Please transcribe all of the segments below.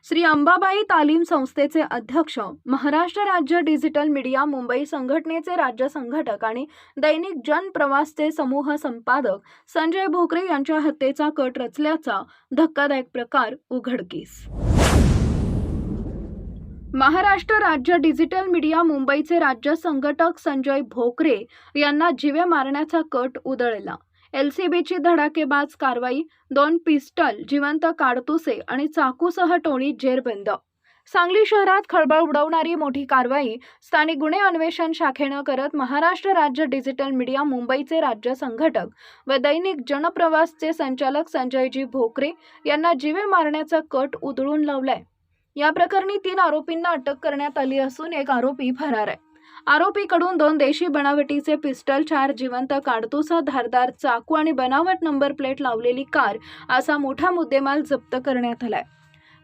श्री अंबाबाई तालीम संस्थेचे अध्यक्ष, महाराष्ट्र राज्य डिजिटल मीडिया मुंबई संघटनेचे राज्य संघटक आणि दैनिक जनप्रवासचे समूह संपादक संजय भोकरे यांच्या हत्येचा कट रचल्याचा धक्कादायक प्रकार उघडकीस. महाराष्ट्र राज्य डिजिटल मीडिया मुंबईचे राज्य संघटक संजय भोकरे यांना जीवे मारण्याचा कट उधळला. एलसीबीची धडाकेबाज कारवाई, 2 पिस्टल, जिवंत काडतुसे आणि चाकूसह टोळी जेरबंद. सांगली शहरात खळबळ उडवणारी मोठी कारवाई स्थानिक गुन्हे अन्वेषण शाखेनं करत महाराष्ट्र राज्य डिजिटल मीडिया मुंबईचे राज्य संघटक व दैनिक जनप्रवासचे संचालक संजयजी भोकरे यांना जीवे मारण्याचा कट उधळून लावलाय. या प्रकरणी 3 आरोपींना अटक करण्यात आली असून एक आरोपी फरार आहे. आरोपीकडून 2 देशी बनावटीचे पिस्टल, 4 जिवंत काडतूस, धारदार चाकू आणि बनावट नंबर प्लेट लावलेली कार असा मोठा मुद्देमाल जप्त करण्यात आलाय.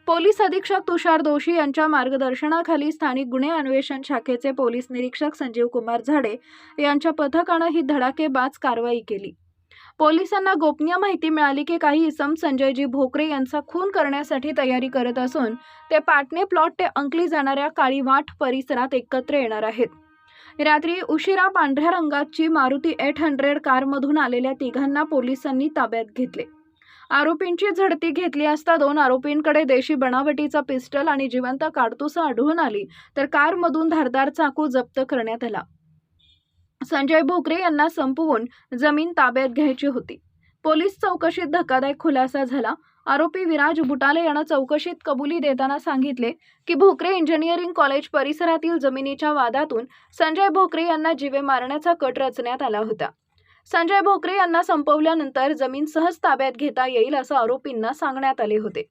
पोलीस अधीक्षक तुषार दोशी यांच्या मार्गदर्शनाखाली स्थानिक गुन्हे अन्वेषण शाखेचे पोलीस निरीक्षक संजीव कुमार झाडे यांच्या पथकानं ही धडाकेबाज कारवाई केली. पोलिसांना गोपनीय माहिती मिळाली की काही इसम संजयजी भोकरे यांचा खून करण्यासाठी तयारी करत असून ते पाटणे प्लॉट ते अंकली जाणाऱ्या काळीवाट परिसरात एकत्र येणार आहेत. रात्री उशिरा पांढऱ्या रंगाची मारुती 800 कारमधून आलेल्या तिघांना पोलिसांनी ताब्यात घेतले. आरोपींची झडती घेतली असता 2 आरोपींकडे देशी बनावटीचा पिस्टल आणि जिवंत काडतूस आढळून आली, तर कारमधून धारदार चाकू जप्त करण्यात आला. संजय भोकरे यांना संपवून जमीन ताब्यात घ्यायची होती. पोलीस चौकशीत धक्कादायक खुलासा झाला. आरोपी विराज बुटाले यानं चौकशीत कबुली देताना सांगितले की भोकरे इंजिनिअरिंग कॉलेज परिसरातील जमिनीच्या वादातून संजय भोकरे यांना जीवे मारण्याचा कट रचण्यात आला होता. संजय भोकरे यांना संपवल्यानंतर जमीन सहज ताब्यात घेता येईल असं आरोपींना सांगण्यात आले होते.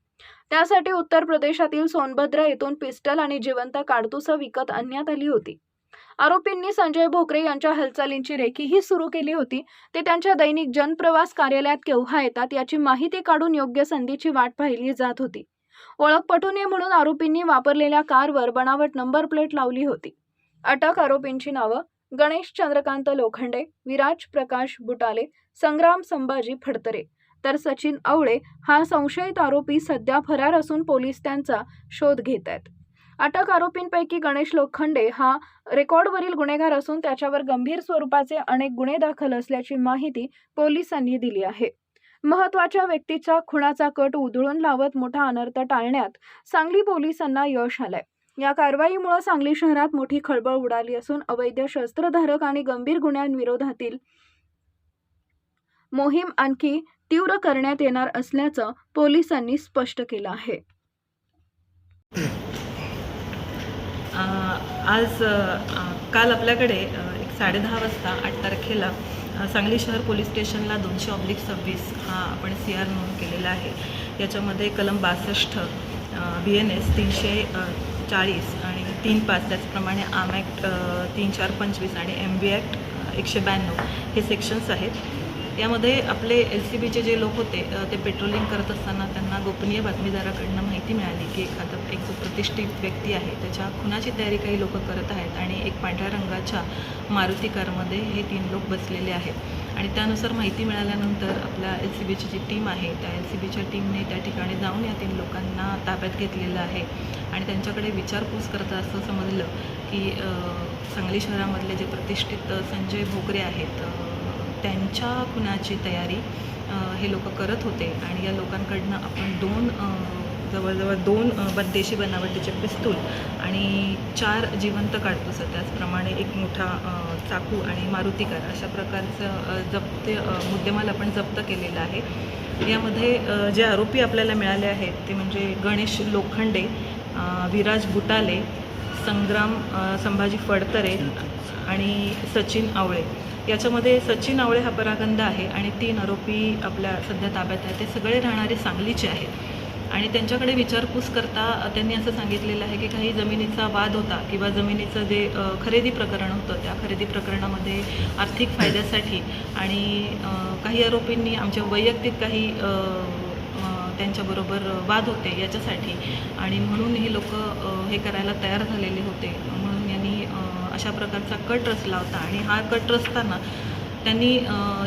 त्यासाठी उत्तर प्रदेशातील सोनभद्र येथून पिस्टल आणि जिवंत काडतूस विकत आणण्यात आली होती. आरोपींनी संजय भोकरे यांच्या हालचालींची रेखीही सुरू केली होती. ते त्यांच्या दैनिक जनप्रवास कार्यालयात केव्हा येतात याची माहिती काढून योग्य संधीची वाट पाहिली जात होती. ओळख पटू नये म्हणून आरोपींनी वापरलेल्या कारवर बनावट नंबर प्लेट लावली होती. अटक आरोपींची नावं गणेश चंद्रकांत लोखंडे, विराज प्रकाश बुटाले, संग्राम संभाजी फडतरे, तर सचिन आवळे हा संशयित आरोपी सध्या फरार असून पोलीस त्यांचा शोध घेत आहेत. अटक आरोपींपैकी गणेश लोखंडे हा रेकॉर्डवरील गुन्हेगार असून त्याच्यावर गंभीर स्वरूपाचे अनेक गुन्हे दाखल असल्याची माहिती पोलिसांनी दिली आहे. महत्त्वाच्या व्यक्तीचा खुनाचा कट उधळून लावत मोठा अनर्थ टाळण्यात सांगली पोलिसांना यश आलंय. या कारवाईमुळे सांगली शहरात मोठी खळबळ उडाली असून अवैध शस्त्रधारक आणि गंभीर गुन्ह्यांविरोधातील मोहीम आणखी तीव्र करण्यात येणार असल्याचं पोलिसांनी स्पष्ट केलं आहे. काल आपल्याकडे 10:30 वाजता 8 तारखेला सांगली शहर पोलीस स्टेशनला 200/26 हा आपण CR नोंद केलेला आहे. याच्यामध्ये कलम 62 BNS 340 आणि 3(5) त्याचप्रमाणे आर्म ॲक्ट 3(4)25 आणि MB ॲक्ट 192 हे सेक्शन्स आहेत. यामध्ये आपले LCBचे जे लोक होते ते पेट्रोलिंग करत असताना त्यांना गोपनीय बातमीदाराकडनं माहिती मिळाली की एक जो प्रतिष्ठित व्यक्ती आहे त्याच्या खुनाची तयारी काही लोक करत आहेत आणि एक पांढऱ्या रंगाच्या मारुती कारमध्ये हे 3 लोक बसलेले आहेत. आणि त्यानुसार माहिती मिळाल्यानंतर आपल्या LCBची जी टीम आहे त्या LCBच्या टीमने त्या ठिकाणी जाऊन या 3 लोकांना ताब्यात घेतलेलं आहे आणि त्यांच्याकडे विचारपूस करता असं समजलं की सांगली शहरामधले जे प्रतिष्ठित संजय भोकरे आहेत त्यांच्या खुनाची तयारी हे लोक करत होते आणि या लोकांकडनं आपण जवळजवळ 2 देशी बनावटीचे पिस्तूल आणि 4 जिवंत काडतूस, त्याचप्रमाणे एक मोठा चाकू आणि मारुती कार अशा प्रकारचं मुद्देमाल आपण जप्त केलेला आहे. यामध्ये जे आरोपी आपल्याला मिळाले आहेत ते म्हणजे गणेश लोखंडे, विराज बुटाले, संग्राम संभाजी फडतरे आणि सचिन आवळे. याच्यामध्ये सचिन आवळे हा परागंदा आहे आणि 3 आरोपी आपल्या सध्या ताब्यात आहेत. ते सगळे राहणारे सांगलीचे आहेत आणि त्यांच्याकडे विचारपूस करता त्यांनी असं सांगितलेलं आहे की काही जमिनीचा वाद होता किंवा जमिनीचं जे खरेदी प्रकरण होतं त्या खरेदी प्रकरणामध्ये आर्थिक फायद्यासाठी आणि काही आरोपींनी आमच्या वैयक्तिक काही त्यांच्याबरोबर वाद होते याच्यासाठी आणि म्हणून हे लोक हे करायला तयार झालेले होते. म्हणून यांनी अशा प्रकारचा कट रचला होता आणि हा कट रचताना त्यांनी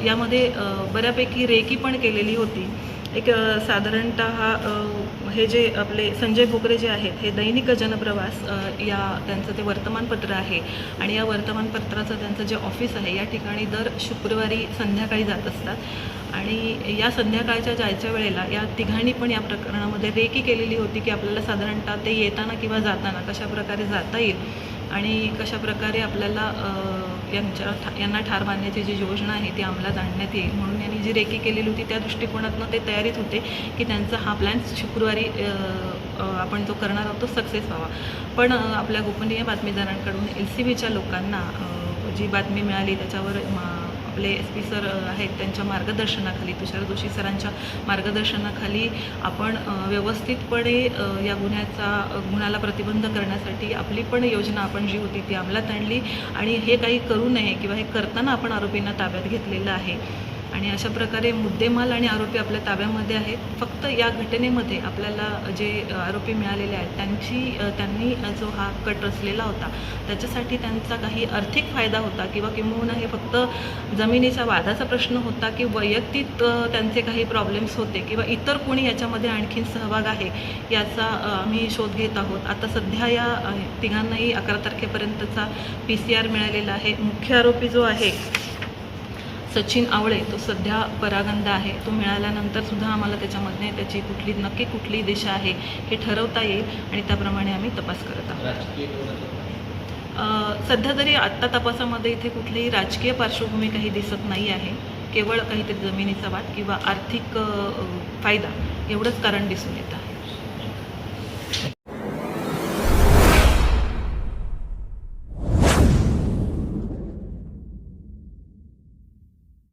यामध्ये बऱ्यापैकी रेकी पण केलेली होती. एक साधारणतः हे जे आपले संजय भोकरे जे आहेत हे दैनिक जनप्रवास या त्यांचं ते वर्तमानपत्र आहे आणि या वर्तमानपत्राचं त्यांचं जे ऑफिस आहे या ठिकाणी दर शुक्रवारी संध्याकाळी जात असतात आणि या संध्याकाळच्या जायच्या वेळेला या तिघांनी पण या प्रकरणामध्ये रेकी केलेली होती की आपल्याला साधारणतः ते येताना किंवा जाताना कशाप्रकारे जाता येईल आणि कशाप्रकारे आपल्याला यांना ठार मारण्याची जी योजना आहे ती अंमलात आणण्यात येईल म्हणून यांनी जी रेकी केलेली होती त्या दृष्टिकोनातून ते तयारीत होते की त्यांचा हा प्लॅन शुक्रवारी आपण जो करणार आहोत तो सक्सेस व्हावा. पण आपल्या गोपनीय बातमीदारांकडून LCBच्या लोकांना जी बातमी मिळाली त्याच्यावर आपले SP सर आहेत त्यांच्या मार्गदर्शनाखाली तुषार जोशी सरांच्या मार्गदर्शनाखाली आपण व्यवस्थितपणे या गुन्ह्याला प्रतिबंध करण्यासाठी आपली पण योजना आपण जी होती ती अंमलात आणली आणि हे काही करू नये किंवा हे करताना आपण आरोपींना ताब्यात घेतलेलं आहे आणि अशा प्रकारे मुद्देमाल आणि आरोपी आपल्या ताब्यामध्ये आहेत. फक्त या घटनेमध्ये आपल्याला जे आरोपी मिळालेले आहेत त्यांनी जो हा कट रचलेला होता त्याच्यासाठी त्यांचा काही आर्थिक फायदा होता किंवा किंबहुना हे फक्त जमिनीच्या वादाचा प्रश्न होता की वैयक्तिक त्यांचे काही प्रॉब्लेम्स होते किंवा इतर कोणी याच्यामध्ये आणखीन सहभाग आहे याचा आम्ही शोध घेत आहोत. आता सध्या या तिघांनाही 11 तारखेपर्यंतचा PCR मिळालेला आहे. मुख्य आरोपी जो आहे सचिन आवळे तो सध्या परागंदा आहे. तो मिळाल्यानंतर सुद्धा आम्हाला त्याच्यामध्ये त्याची नक्की कुठली दिशा आहे हे ठरवता येईल आणि त्याप्रमाणे आम्ही तपास करत आहोत. सध्या तरी आत्ता तपासामध्ये इथे कुठलीही राजकीय पार्श्वभूमी काही दिसत नाही आहे. केवळ काहीतरी जमिनीचा वाद किंवा आर्थिक फायदा एवढंच कारण दिसून येत आहे.